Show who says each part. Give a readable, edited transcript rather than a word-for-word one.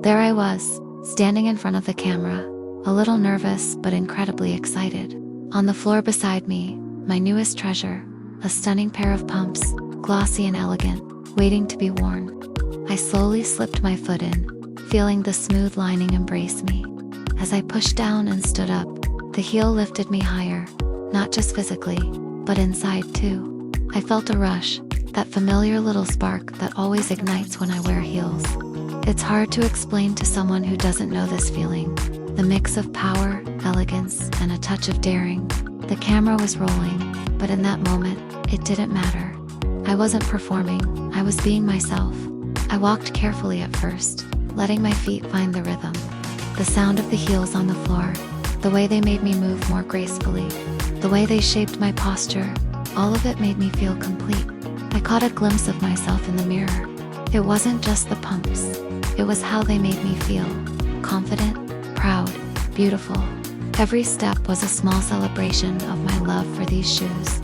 Speaker 1: There I was, standing in front of the camera, a little nervous but incredibly excited. On the floor beside me, my newest treasure, a stunning pair of pumps, glossy and elegant, waiting to be worn. I slowly slipped my foot in, feeling the smooth lining embrace me. As I pushed down and stood up, the heel lifted me higher, not just physically, but inside too. I felt a rush, that familiar little spark that always ignites when I wear heels. It's hard to explain to someone who doesn't know this feeling. The mix of power, elegance, and a touch of daring. The camera was rolling, but in that moment, it didn't matter. I wasn't performing, I was being myself. I walked carefully at first, letting my feet find the rhythm. The sound of the heels on the floor, the way they made me move more gracefully, the way they shaped my posture, all of it made me feel complete. I caught a glimpse of myself in the mirror. It wasn't just the pumps, it was how they made me feel. Confident, proud, beautiful. Every step was a small celebration of my love for these shoes.